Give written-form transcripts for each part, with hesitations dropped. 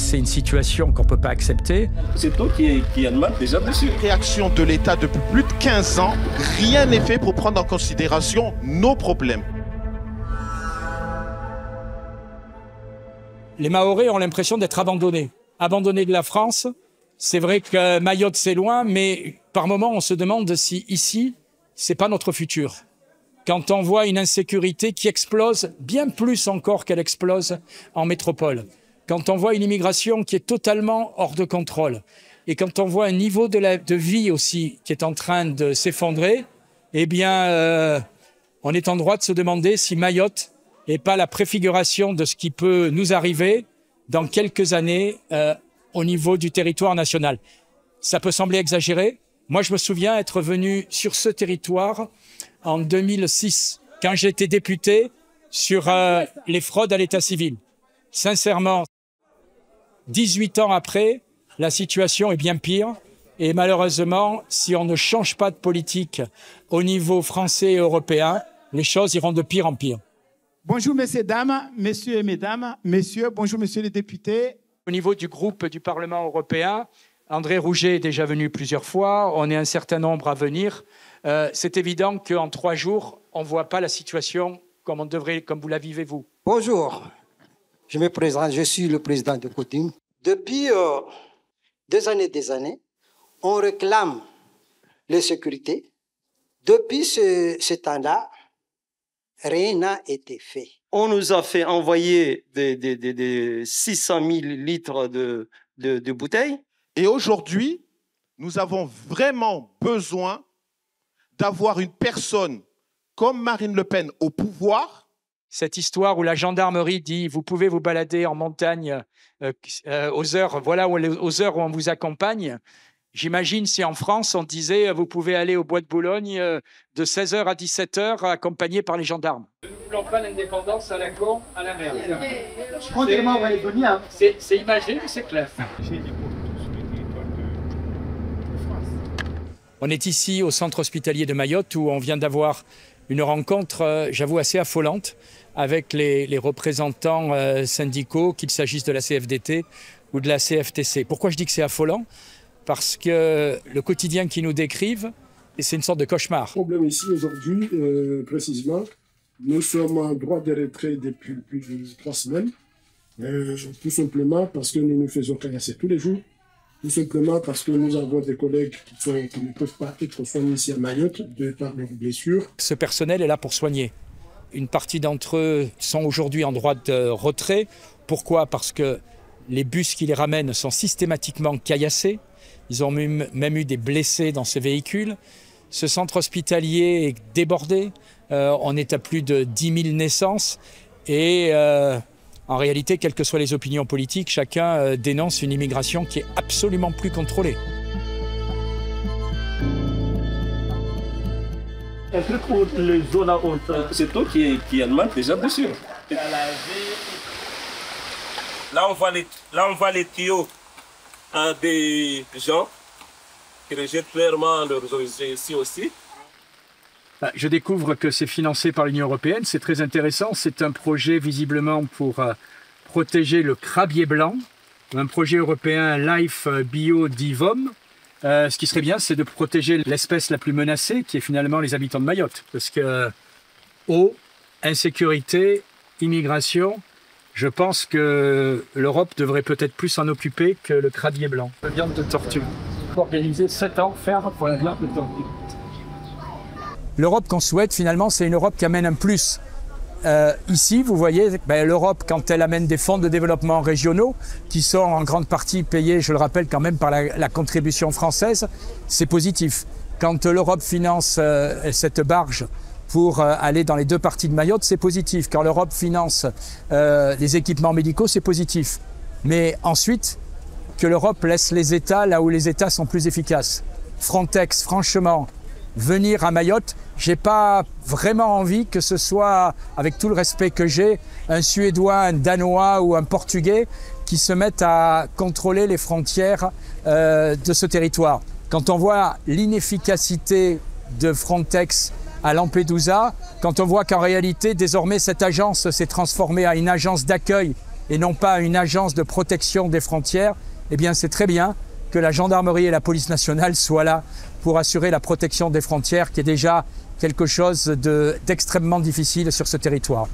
c'est une situation qu'on ne peut pas accepter. C'est toi qui a demandé déjà dessus. Réaction de l'État depuis plus de 15 ans, rien n'est fait pour prendre en considération nos problèmes. Les Mahorais ont l'impression d'être abandonnés de la France. C'est vrai que Mayotte, c'est loin, mais par moments, on se demande si ici, c'est pas notre futur. Quand on voit une insécurité qui explose, bien plus encore qu'elle explose en métropole. Quand on voit une immigration qui est totalement hors de contrôle. Et quand on voit un niveau de vie aussi qui est en train de s'effondrer, eh bien, on est en droit de se demander si Mayotte n'est pas la préfiguration de ce qui peut nous arriver dans quelques années au niveau du territoire national. Ça peut sembler exagéré. Moi, je me souviens être venu sur ce territoire en 2006, quand j'étais député sur les fraudes à l'état civil. Sincèrement, 18 ans après, la situation est bien pire. Et malheureusement, si on ne change pas de politique au niveau français et européen, les choses iront de pire en pire. Bonjour, messieurs, dames, messieurs et mesdames, messieurs, bonjour, messieurs les députés. Au niveau du groupe du Parlement européen, André Rouget est déjà venu plusieurs fois, on est un certain nombre à venir. C'est évident qu'en 3 jours, on ne voit pas la situation comme on devrait, comme vous la vivez vous. Bonjour, je me présente, je suis le président de Cotim. Depuis des années, on réclame les sécurités. Depuis ce temps-là, rien n'a été fait. On nous a fait envoyer des 600 000 litres de bouteilles. Et aujourd'hui, nous avons vraiment besoin d'avoir une personne comme Marine Le Pen au pouvoir. Cette histoire où la gendarmerie dit « vous pouvez vous balader en montagne aux heures où on vous accompagne », j'imagine si en France on disait « vous pouvez aller au bois de Boulogne de 16h à 17h accompagné par les gendarmes ». Nous ne voulons pas l'indépendance à la con, à la merde. C'est imagé, mais c'est clair. On est ici au centre hospitalier de Mayotte où on vient d'avoir une rencontre, j'avoue, assez affolante avec les représentants syndicaux, qu'il s'agisse de la CFDT ou de la CFTC. Pourquoi je dis que c'est affolant ? Parce que le quotidien qu'ils nous décrivent, c'est une sorte de cauchemar. Le problème ici aujourd'hui, précisément, nous sommes en droit de retrait depuis plus de 3 semaines, tout simplement parce que nous nous faisons caillasser tous les jours. Tout simplement parce que nous avons des collègues qui ne peuvent pas être soignés ici à Mayotte de par leurs blessures. Ce personnel est là pour soigner. Une partie d'entre eux sont aujourd'hui en droit de retrait. Pourquoi ? Parce que les bus qui les ramènent sont systématiquement caillassés. Ils ont même eu des blessés dans ces véhicules. Ce centre hospitalier est débordé. On est à plus de 10 000 naissances. Et en réalité, quelles que soient les opinions politiques, chacun dénonce une immigration qui est absolument plus contrôlée. Un truc pour les zones à haute. C'est toi qui a demandé déjà dessus. Là, on voit les tuyaux des gens qui rejettent clairement leurs eaux ici aussi. Je découvre que c'est financé par l'Union européenne, c'est très intéressant. C'est un projet visiblement pour protéger le crabier blanc, un projet européen Life Bio Divom. Ce qui serait bien, c'est de protéger l'espèce la plus menacée, qui est finalement les habitants de Mayotte. Parce que eau, insécurité, immigration, je pense que l'Europe devrait peut-être plus s'en occuper que le crabier blanc. La viande de tortue. Organiser 7 ans, faire pour la viande de tortue. L'Europe qu'on souhaite, finalement, c'est une Europe qui amène un plus. Ici, vous voyez, l'Europe, quand elle amène des fonds de développement régionaux, qui sont en grande partie payés, je le rappelle, quand même par la contribution française, c'est positif. Quand l'Europe finance cette barge pour aller dans les 2 parties de Mayotte, c'est positif. Quand l'Europe finance les équipements médicaux, c'est positif. Mais ensuite, que l'Europe laisse les États là où les États sont plus efficaces. Frontex, franchement, venir à Mayotte, j'ai pas vraiment envie que ce soit, avec tout le respect que j'ai, un Suédois, un Danois ou un Portugais qui se mettent à contrôler les frontières de ce territoire. Quand on voit l'inefficacité de Frontex à Lampedusa, quand on voit qu'en réalité, désormais, cette agence s'est transformée en une agence d'accueil et non pas une agence de protection des frontières, eh bien c'est très bien que la gendarmerie et la police nationale soient là pour assurer la protection des frontières, qui est déjà quelque chose d'extrêmement difficile sur ce territoire.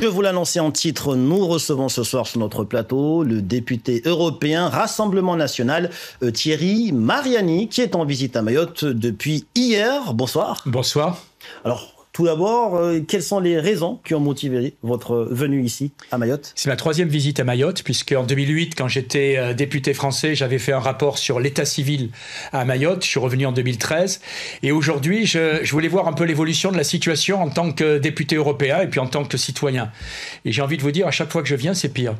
Je vous l'annonçais en titre, nous recevons ce soir sur notre plateau le député européen Rassemblement National, Thierry Mariani, qui est en visite à Mayotte depuis hier. Bonsoir. Bonsoir. Alors, tout d'abord, quelles sont les raisons qui ont motivé votre venue ici, à Mayotte? C'est ma 3e visite à Mayotte, puisque en 2008, quand j'étais député français, j'avais fait un rapport sur l'état civil à Mayotte. Je suis revenu en 2013. Et aujourd'hui, je voulais voir un peu l'évolution de la situation en tant que député européen et puis en tant que citoyen. Et j'ai envie de vous dire, à chaque fois que je viens, c'est pire.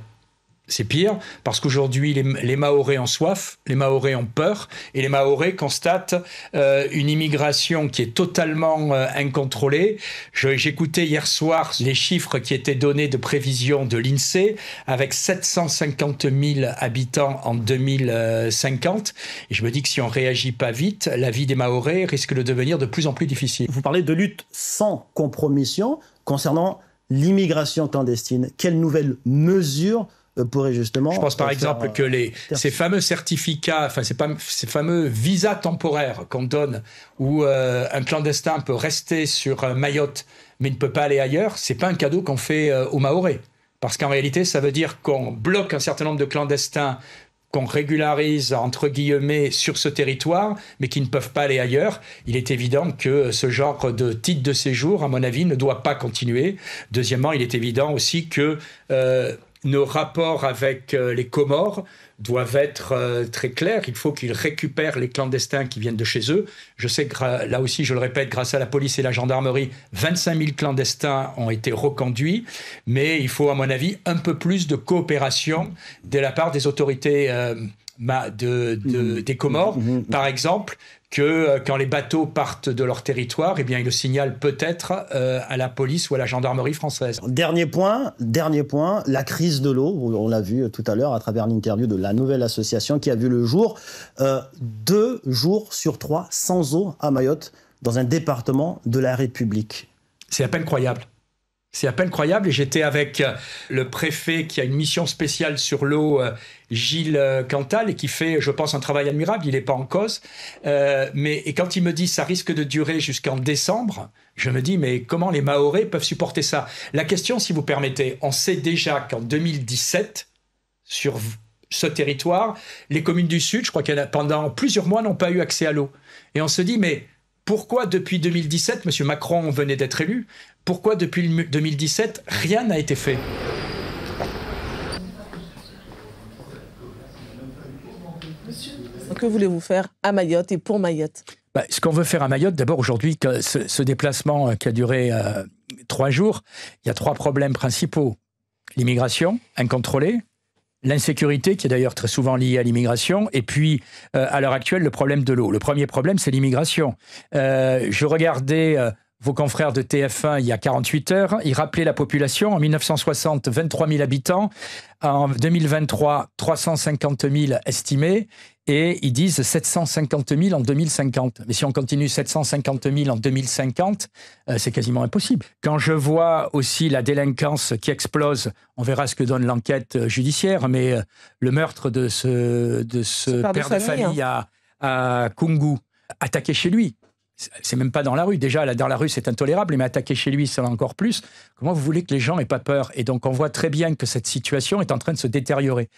C'est pire parce qu'aujourd'hui, les Mahorais ont soif, les Mahorais ont peur et les Mahorais constatent une immigration qui est totalement incontrôlée. J'écoutais hier soir les chiffres qui étaient donnés de prévision de l'INSEE avec 750 000 habitants en 2050. Et je me dis que si on ne réagit pas vite, la vie des Mahorais risque de devenir de plus en plus difficile. Vous parlez de lutte sans compromission concernant l'immigration clandestine. Quelles nouvelles mesures pourrait justement... Je pense par exemple que ces fameux certificats, enfin ces fameux visas temporaires qu'on donne où un clandestin peut rester sur Mayotte mais ne peut pas aller ailleurs, c'est pas un cadeau qu'on fait aux Mahorais. Parce qu'en réalité, ça veut dire qu'on bloque un certain nombre de clandestins qu'on régularise, entre guillemets, sur ce territoire, mais qui ne peuvent pas aller ailleurs. Il est évident que ce genre de titre de séjour, à mon avis, ne doit pas continuer. Deuxièmement, il est évident aussi que nos rapports avec les Comores doivent être très clairs. Il faut qu'ils récupèrent les clandestins qui viennent de chez eux. Je sais que, là aussi, je le répète, grâce à la police et la gendarmerie, 25 000 clandestins ont été reconduits. Mais il faut, à mon avis, un peu plus de coopération de la part des autorités des Comores. Par exemple, que quand les bateaux partent de leur territoire, eh bien, ils le signalent peut-être à la police ou à la gendarmerie française. Dernier point, la crise de l'eau. On l'a vu tout à l'heure à travers l'interview de la nouvelle association qui a vu le jour. 2 jours sur 3 sans eau à Mayotte, dans un département de la République. C'est à peine croyable. C'est à peine croyable et j'étais avec le préfet qui a une mission spéciale sur l'eau, Gilles Cantal, et qui fait, je pense, un travail admirable, il n'est pas en cause. Et quand il me dit ça risque de durer jusqu'en décembre, je me dis mais comment les Mahorais peuvent supporter ça? La question, si vous permettez, on sait déjà qu'en 2017, sur ce territoire, les communes du Sud, je crois qu'il y en a pendant plusieurs mois, n'ont pas eu accès à l'eau. Et on se dit mais pourquoi depuis 2017, M. Macron venait d'être élu, pourquoi depuis 2017, rien n'a été fait? Que voulez-vous faire à Mayotte et pour Mayotte? Ce qu'on veut faire à Mayotte, d'abord aujourd'hui, ce déplacement qui a duré 3 jours, il y a 3 problèmes principaux. L'immigration incontrôlée, l'insécurité, qui est d'ailleurs très souvent liée à l'immigration, et puis, à l'heure actuelle, le problème de l'eau. Le premier problème, c'est l'immigration. Je regardais vos confrères de TF1 il y a 48 heures, ils rappelaient la population. En 1960, 23 000 habitants. En 2023, 350 000 estimés. Et ils disent 750 000 en 2050. Mais si on continue 750 000 en 2050, c'est quasiment impossible. Quand je vois aussi la délinquance qui explose, on verra ce que donne l'enquête judiciaire, mais le meurtre de ce père de famille à Koungou, attaqué chez lui. C'est même pas dans la rue. Déjà, dans la rue, c'est intolérable, mais attaquer chez lui, c'est encore plus. Comment vous voulez que les gens aient pas peur? Et donc, on voit très bien que cette situation est en train de se détériorer.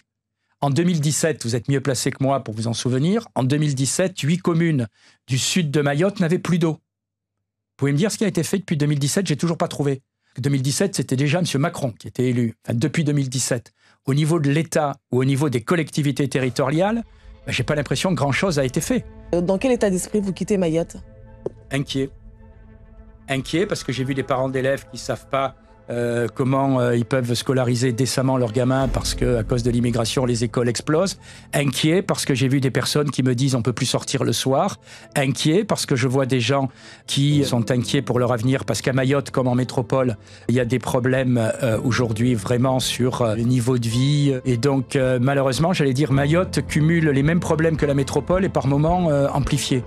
En 2017, vous êtes mieux placé que moi pour vous en souvenir, en 2017, 8 communes du sud de Mayotte n'avaient plus d'eau. Vous pouvez me dire ce qui a été fait depuis 2017? J'ai toujours pas trouvé. 2017, c'était déjà M. Macron qui était élu, depuis 2017. Au niveau de l'État ou au niveau des collectivités territoriales, j'ai pas l'impression que grand-chose a été fait. Dans quel état d'esprit vous quittez Mayotte? Inquiet. Inquiet parce que j'ai vu des parents d'élèves qui ne savent pas comment ils peuvent scolariser décemment leurs gamins parce que à cause de l'immigration, les écoles explosent. Inquiet parce que j'ai vu des personnes qui me disent on peut plus sortir le soir. Inquiet parce que je vois des gens qui sont inquiets pour leur avenir parce qu'à Mayotte, comme en métropole, il y a des problèmes aujourd'hui vraiment sur le niveau de vie. Et donc malheureusement, j'allais dire Mayotte cumule les mêmes problèmes que la métropole et par moments amplifiés.